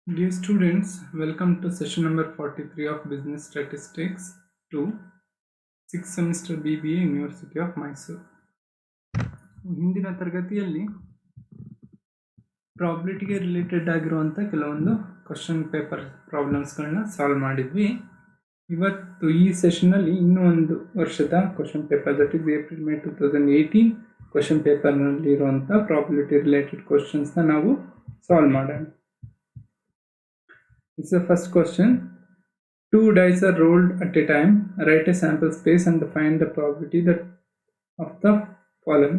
Dear students, welcome to session number 43 of Business Statistics 2, 6th semester BBA University of Mysore. ಹಿಂದಿನ ತರಗತಿಯಲ್ಲಿ ಪ್ರಾಬಿಲಿಟಿಗೆ related ಆಗಿರುವಂಥ ಕೆಲವೊಂದು question paper ಪ್ರಾಬ್ಲಮ್ಸ್ಗಳನ್ನ solve ಮಾಡಿದ್ವಿ. ಇವತ್ತು ಈ ಸೆಷನಲ್ಲಿ ಇನ್ನೂ ಒಂದು ವರ್ಷದ question paper, that is April May 2018 question ಪೇಪರ್ನಲ್ಲಿ ಇರುವಂಥ ಪ್ರಾಬಿಲಿಟಿ ರಿಲೇಟೆಡ್ ಕ್ವಶನ್ಸ್ನ ನಾವು ಸಾಲ್ವ್ ಮಾಡೋಣ. It's the first question. Two dice are rolled at a time. Write a sample space and find the probability that of the following.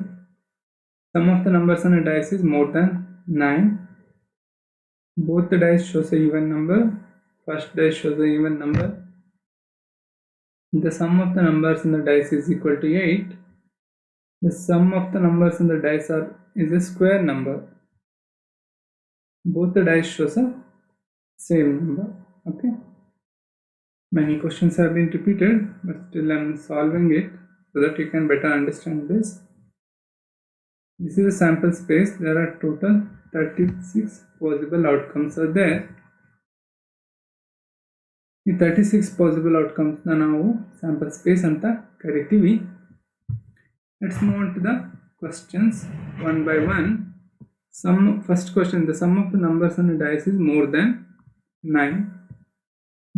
Sum of the numbers on a dice is more than 9. Both the dice shows a even number. First dice shows a even number. The sum of the numbers in the dice is equal to 8. The sum of the numbers in the dice is a square number. Both the dice shows a same number. Okay, many questions have been repeated, but still I'm solving it so that you can better understand this. This is a sample space. There are total 36 possible outcomes are there. The 36 possible outcomes na ನಾವು sample space anta ಕರಿತೀವಿ. Let's move on to the questions one by one. First question, the sum of the numbers on the dice is more than 9.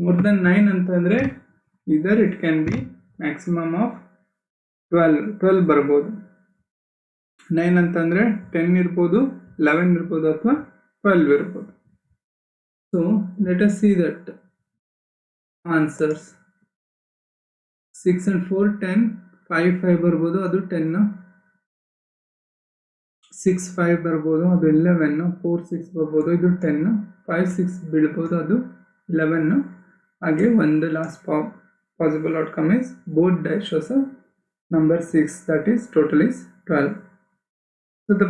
More than 9 ಅಂತಂದ್ರೆ either it can be maximum of 12 ಬರ್ಬೋದು. 9 ಅಂತಂದ್ರೆ 10 ಇರ್ಬೋದು, 11 ಇರ್ಬೋದು ಅಥವಾ 12 ಇರ್ಬೋದು. So let us see that answers. 6 and 4 10, 5 ಬರ್ಬೋದು, ಅದು 10. 6 5 ಬರ್ಬೋದು, ಅದು 11. 4 6 ಬರ್ಬೋದು, ಇದು 10. 5 6 ಬೀಳ್ಬೋದು, ಅದು 11. ಹಾಗೆ ಒಂದು last possible outcome is both dice shows a number 6, that is total is 12. So the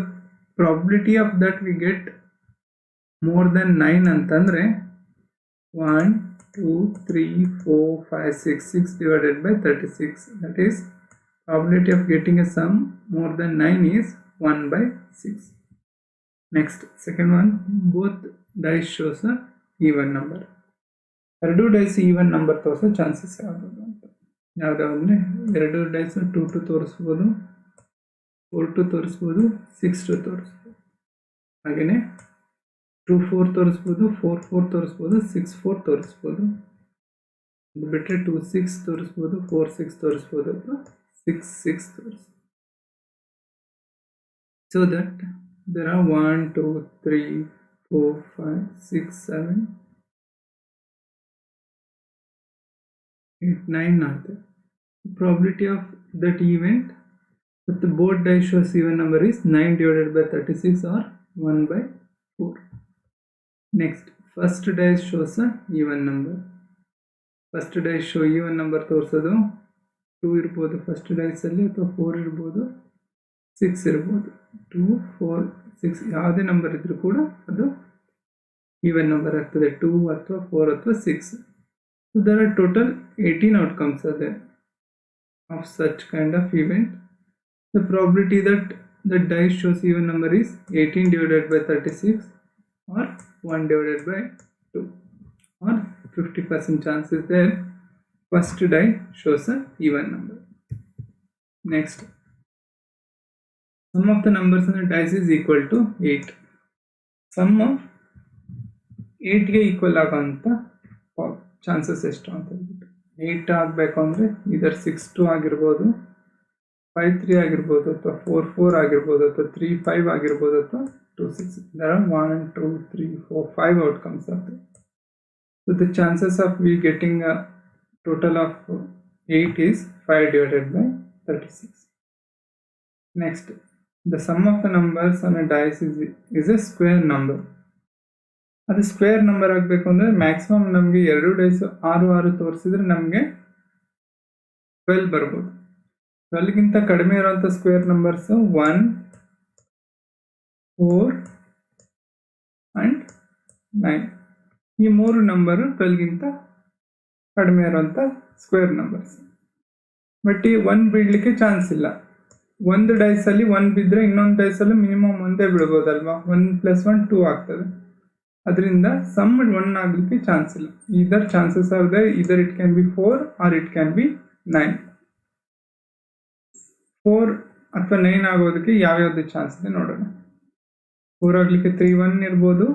probability of that we get more than 9 ಅಂತಂದ್ರೆ 1 2 3 4 5 6 divided by 36, that is probability of getting a sum more than 9 is 1 by 6. Next, second one, both dice shows a even number. ಎರಡು dies even number ತೋರಿಸೋ chances ಯಾವ್ದು ಅಂತ ಯಾವುದಾವಂದರೆ ಎರಡು dies 2 2 ತೋರಿಸ್ಬೋದು, 4 2 ತೋರಿಸ್ಬೋದು, 6 2 ತೋರಿಸ್ಬೋದು. ಹಾಗೆಯೇ 2 4 ತೋರಿಸ್ಬೋದು, 4 4 ತೋರಿಸ್ಬೋದು, 6 4 ತೋರಿಸ್ಬೋದು. ಅದು ಬಿಟ್ಟರೆ 2 6 ತೋರಿಸ್ಬೋದು, 4 6 ತೋರಿಸ್ಬೋದು ಅಥವಾ 6 6 ತೋರಿಸ್ಬೋದು. So that there are 1 2 3 4 5 6 7 8 9 are there. The probability of that event with the both dice shows even number is 9 divided by 36 or 1 by 4. Next, first dice shows a even number. First dice show even number ತೋರಿಸೋದು 2 ಇರ್ಬೋದು first ಡೈಸಲ್ಲಿ, ಅಥವಾ 4 ಇರ್ಬೋದು, 6 ಇರ್ಬೋದು. 2 4 6 ಯಾವುದೇ number ಇದ್ರೂ ಕೂಡ ಅದು even number ಆಗ್ತದೆ, 2 ಅಥವಾ 4 ಅಥವಾ 6. So there are total 18 outcomes are there of such kind of event. The probability that the dice shows even number is 18 divided by 36 or 1 divided by 2, or 50% chance is there first die shows a even number. Next, sum of the numbers on the dice is equal to 8. Sum of 8 ಗೆ equal ಆಗೋಂಥ chances ಎಷ್ಟು ಅಂತ ಹೇಳ್ಬಿಟ್ಟು 8 ಆಗಬೇಕು ಅಂದರೆ ಇದರ್ 6 2 ಆಗಿರ್ಬೋದು, 5 3 ಆಗಿರ್ಬೋದು, ಅಥವಾ 4 4 ಆಗಿರ್ಬೋದು, ಅಥವಾ 3 5 ಆಗಿರ್ಬೋದು, ಅಥವಾ 2 6. There are 1 2 3 4 5 outcomes are there. So the chances of we getting a total of 8 is 5 divided by 36. Next, the sum of the numbers on a dice is a square number. ಅದು ಸ್ಕ್ವೇರ್ ನಂಬರ್ ಆಗಬೇಕು ಅಂದರೆ maximum ನಮಗೆ ಎರಡು dies 6 6 ತೋರಿಸಿದ್ರೆ ನಮಗೆ 12 ಬರ್ಬೋದು. 12ಗಿಂತ ಕಡಿಮೆ ಇರೋಂಥ ಸ್ಕ್ವೇರ್ ನಂಬರ್ಸು 1 4 ಆ್ಯಂಡ್ 9. ಈ ಮೂರು ನಂಬರು 12ಗಿಂತ ಕಡಿಮೆ ಇರೋಂಥ ಸ್ಕ್ವೇರ್ ನಂಬರ್ಸ್. ಬಟ್ ಈ 1 ಬಿಡಲಿಕ್ಕೆ ಚಾನ್ಸ್ ಇಲ್ಲ. ಒಂದು ಡೈಸಲ್ಲಿ 1 ಬಿದ್ದರೆ ಇನ್ನೊಂದು ಡೈಸಲ್ಲಿ ಮಿನಿಮಮ್ ಒಂದೇ ಬಿಡ್ಬೋದಲ್ವಾ. 1 + 1 2 ಆಗ್ತದೆ. ಅದರಿಂದ ಸಮ್ 1 ಆಗಲಿಕ್ಕೆ ಚಾನ್ಸ್ ಇಲ್ಲ. Either chances are they either it can be 4 or it can be 9. 4 ಅಥವಾ 9 ಆಗೋದಕ್ಕೆ ಯಾವ್ಯಾವ್ದು ಚಾನ್ಸ್ ಇದೆ ನೋಡೋಣ. 4 ಆಗಲಿಕ್ಕೆ 3 1 ಇರ್ಬೋದು,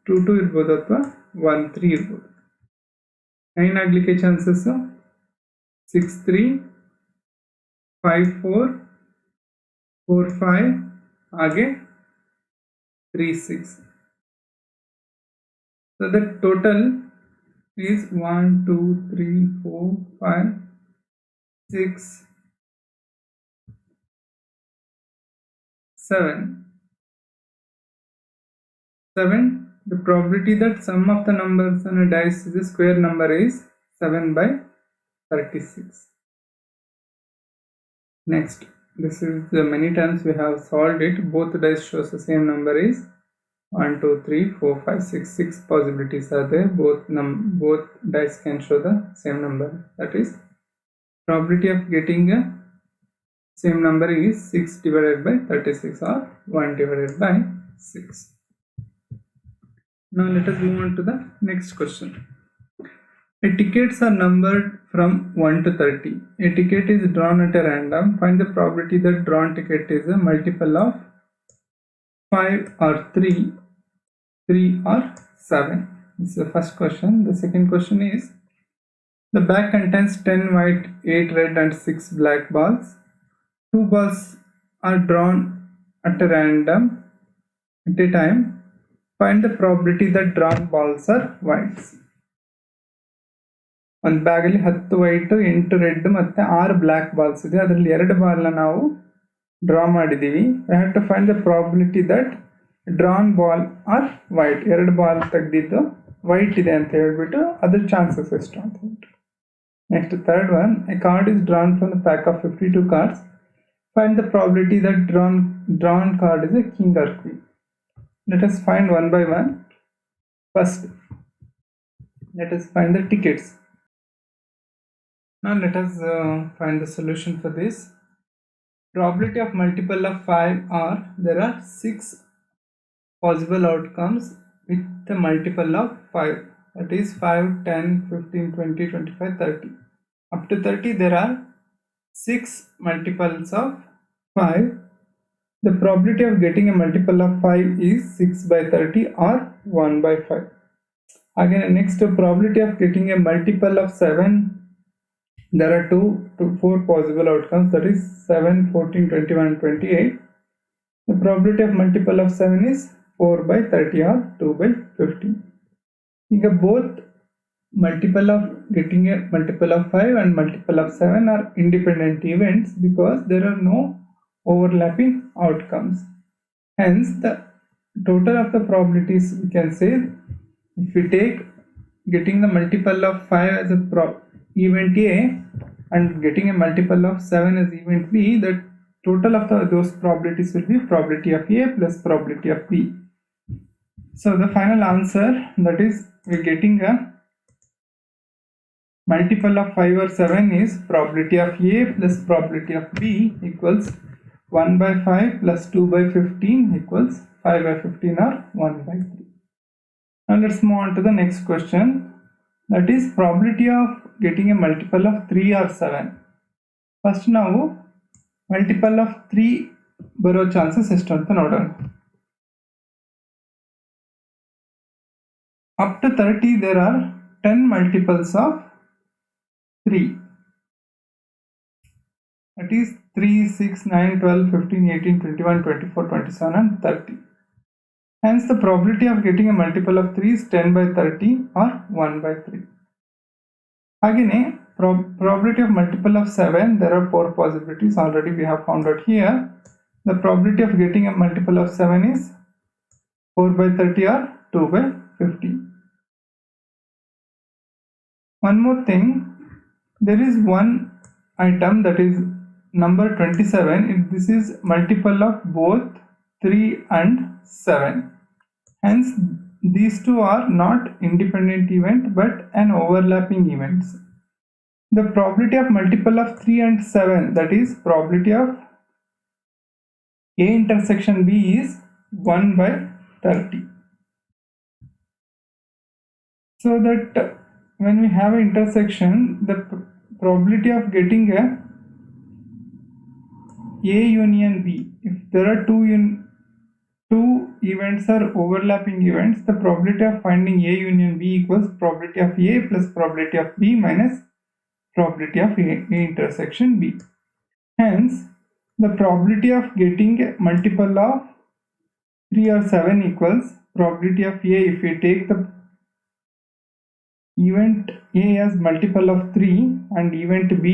2 2 ಇರ್ಬೋದು, ಅಥವಾ 1 3 ಇರ್ಬೋದು. 9 ಆಗಲಿಕ್ಕೆ ಚಾನ್ಸಸ್ 6 3, 5 4, 4 5, ಹಾಗೆ 3 6. So the total is 1 2 3 4 5 6 7. 7. The probability that sum of the numbers on a dice is a square number is 7 by 36. Next, this is the many times we have solved it. Both dice shows the same number is 1 2 3 4 5 6. 6 possibilities are there. Both dice can show the same number. That is, probability of getting a same number is 6 divided by 36 or 1 divided by 6. Now let us move on to the next question. Tickets are numbered from 1 to 30. A ticket is drawn at a random. Find the probability that drawn ticket is a multiple of 5 or 3 or 7. This is the first question. The second question is, the bag contains 10 white, 8 red and 6 black balls. 2 balls are drawn at a random at a time. Find the probability that drawn balls are whites. ಒಂದು ಬ್ಯಾಗಲ್ಲಿ 10 white, 8 red ಮತ್ತು 6 black balls ಇದೆ. ಅದರಲ್ಲಿ 2 ಬಾಲ್ನ ನಾವು draw ಮಾಡಿದ್ದೀವಿ. We have to find the probability that drawn ball are white. 2 ball ತೆಗೆದಿದ್ದು white ಇದೆ ಅಂತ ಹೇಳ್ಬಿಟ್ಟು ಅದ್ರ ಚಾನ್ಸಸ್ ಎಷ್ಟು ಅಂತ ಹೇಳ್ಬಿಟ್ಟು. Next third one, a card is drawn from the pack of 52 cards. Find the probability that drawn card is a king or queen. Let us find one by one. First, let us find the tickets. Now let us find the solution for this. Probability of multiple of 5 are, there are 6 possible outcomes with the multiple of 5. That is 5, 10, 15, 20, 25, 30. Up to 30 there are 6 multiples of 5. The probability of getting a multiple of 5 is 6 by 30 or 1 by 5. Again, next, probability of getting a multiple of 7. There are 2 to 4 possible outcomes, that is 7, 14, 21 and 28. The probability of multiple of 7 is 4 by 30 or 2 by 15. Here both multiple of getting a multiple of 5 and multiple of 7 are independent events because there are no overlapping outcomes. Hence, the total of the probabilities, we can say, if we take getting the multiple of 5 as a event A and getting a multiple of 7 as event B, the total of those probabilities will be probability of A plus probability of B. So the final answer, that is, we're getting a multiple of 5 or 7 is probability of A plus probability of B equals 1 by 5 plus 2 by 15 equals 5 by 15 or 1 by 3. Now let's move on to the next question. That is probability of getting a multiple of 3 or 7. First ನಾವು multiple of 3 ಬರೋ chances ಎಷ್ಟು ಅಂತ ನೋಡೋಣ. Up to 30 there are 10 multiples of 3. That is 3, 6, 9, 12, 15, 18, 21, 24, 27 and 30. Hence the probability of getting a multiple of 3 is 10 by 30 or 1 by 3. Again, probability of multiple of 7, there are 4 possibilities already we have found out here. The probability of getting a multiple of 7 is 4 by 30 or 2 by 50. One more thing, there is one item, that is number 27. This is multiple of both 3 and 7. Hence these two are not independent event but an overlapping events. The probability of multiple of 3 and 7, that is probability of A intersection B, is 1 by 30. So that when we have an intersection, the probability of getting a union B, if there are two events are overlapping events, the probability of finding A union B equals probability of A plus probability of B minus probability of A intersection B. Hence, the probability of getting a multiple of 3 or 7 equals probability of A. If we take the event A as multiple of 3 and event B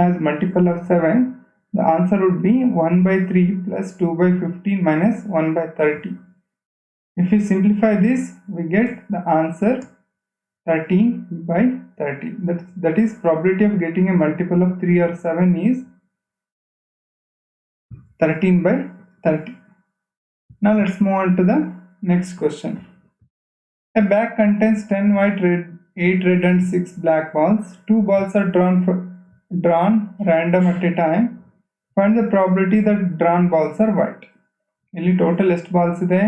as multiple of 7, the answer would be 1 by 3 plus 2 by 15 minus 1 by 30. If we simplify this, we get the answer 13 by 30. That is probability of getting a multiple of 3 or 7 is 13 by 30. Now let's move on to the next question. A bag contains 10 white, 8 red and 6 black balls. 2 balls are drawn random at a time. Find the probability that drawn balls are white. ಇಲ್ಲಿ total ಎಷ್ಟು balls ಇದೆ?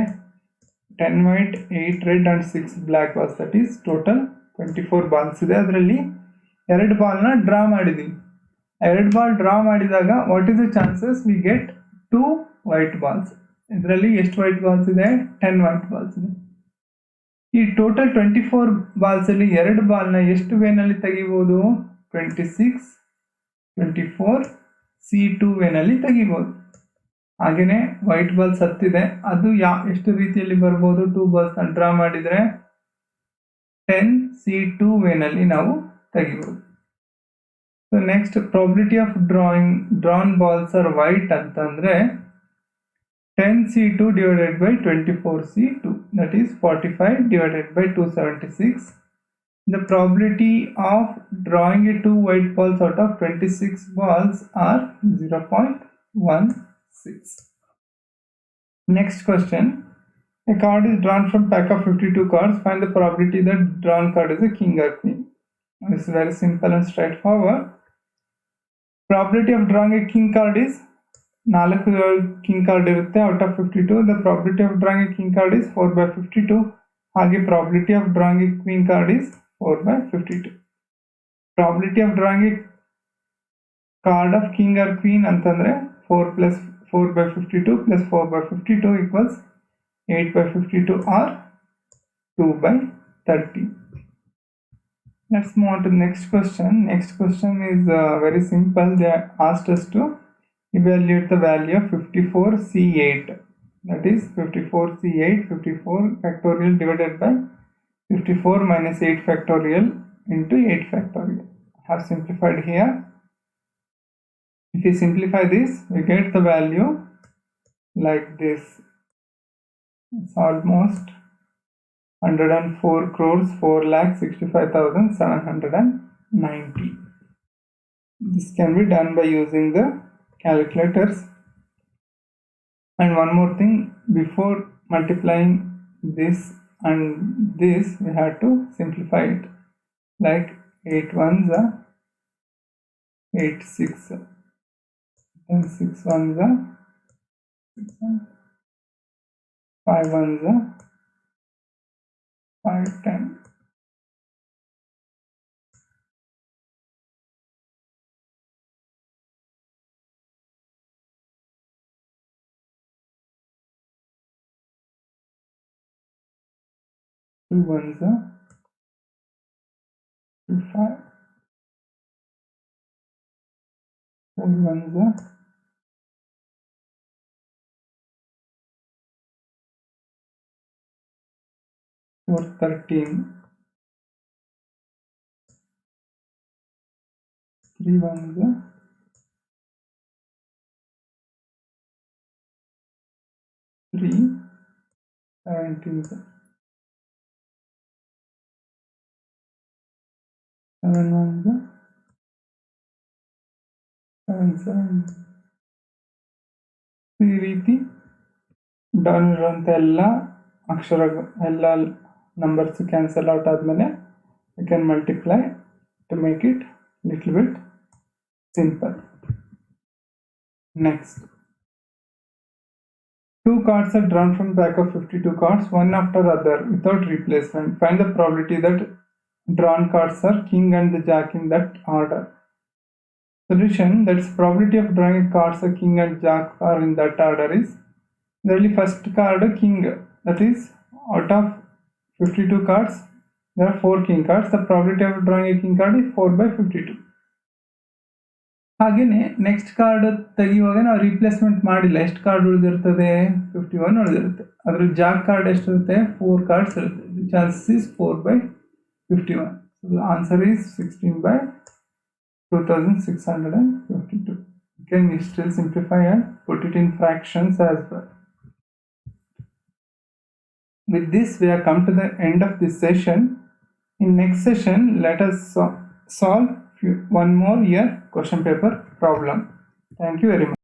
10 white, 8 red and 6 black balls. That is total 24 balls ಇದೆ. ಅದರಲ್ಲಿ 2 ಬಾಲ್ನ draw ಮಾಡಿದ್ದೀವಿ. 2 ball draw ಮಾಡಿದಾಗ what is the chances we get 2 white balls. ಇದರಲ್ಲಿ ಎಷ್ಟು white balls ಇದೆ? 10 ವೈಟ್ ಬಾಲ್ಸ್ ಇದೆ. ಈ ಟೋಟಲ್ 24 ಬಾಲ್ಸ್ ಅಲ್ಲಿ 2 ಬಾಲ್ನ ಎಷ್ಟು ವೇನಲ್ಲಿ ತೆಗಿಬಹುದು? 26, 24 C2 ವೇನಲ್ಲಿ ತೆಗಿಬಹುದು. ಹಾಗೇನೆ ವೈಟ್ ಬಾಲ್ಸ್ 10 ಇದೆ. ಅದು ಎಷ್ಟು ರೀತಿಯಲ್ಲಿ ಬರ್ಬೋದು? 2 ಬಾಲ್ಸ್ ಡ್ರಾ ಮಾಡಿದ್ರೆ 10 C2 ವೇನಲ್ಲಿ ನಾವು ತೆಗಿಬಹುದು. So next probability of drawn balls are white ಅಂತಂದ್ರೆ 10 C2 divided by 24 C2, that is 45 divided by 276. The probability of drawing a 2 white balls out of 26 balls are 0.16. Next question. A card is drawn from pack of 52 cards. Find the probability that drawn card is a king or queen. This is very simple and straightforward. Probability of drawing a king card is 4 king card ಇರುತ್ತೆ out of 52. The probability of drawing a king card is 4 by 52. ಹಾಗೆ probability of drawing a queen card is 4 by 52. Probability of drawing a card of king or queen ಅಂತಂದ್ರೆ 4 plus 4 by 52 plus 4 by 52 equals 8 by 52 or 2 by 30. Let's move on to the next question. Next question is very simple. They asked us to evaluate the value of 54C8. That is 54C8, 54 factorial divided by 54 minus 8 factorial into 8 factorial. I have simplified here. If we simplify this, we get the value like this. It's almost 104 crores 4,65,790. This can be done by using the calculators. And one more thing, before multiplying this and this, we have to simplify it. Like 8 ones are 8 6, and 6 ones are 6, 5 ones are 5 10. Two ones are 2 5. 4 ones are 4 13. 3 ones are 3 17. 7 ones are 7 7. ಈ ರೀತಿ down ಇರುವಂಥ ಎಲ್ಲ ಅಕ್ಷರ ಎಲ್ಲ numbers cancel out ಆದಮೇಲೆ you can multiply to make it little bit simple. Next 2 cards are drawn from pack of 52 cards, one after other, without replacement. Find the probability that drawn cards are king and the jack in that order. Solution, that's probability of drawing cards a king and jack are in that order is, really first card king, that is out of 52 cards there are 4 king cards, the probability of drawing a king card is 4 by 52. ಹಾಗೆಯೇ next card ತೆಗೆಯುವಾಗ ನಾವು replacement ಮಾಡಿಲ್ಲ, ಎಷ್ಟು card ಉಳಿದಿರ್ತದೆ 51 ಉಳಿದಿರುತ್ತೆ. ಅದ್ರಲ್ಲಿ Jack card ಎಷ್ಟಿರುತ್ತೆ 4 cards ಇರುತ್ತೆ. The chances is 4 by 51. So the answer is 16 by 2652. You can still simplify and put it in fractions as well. With this we have come to the end of this session. In next session let us solve one more year question paper problem. Thank you very much.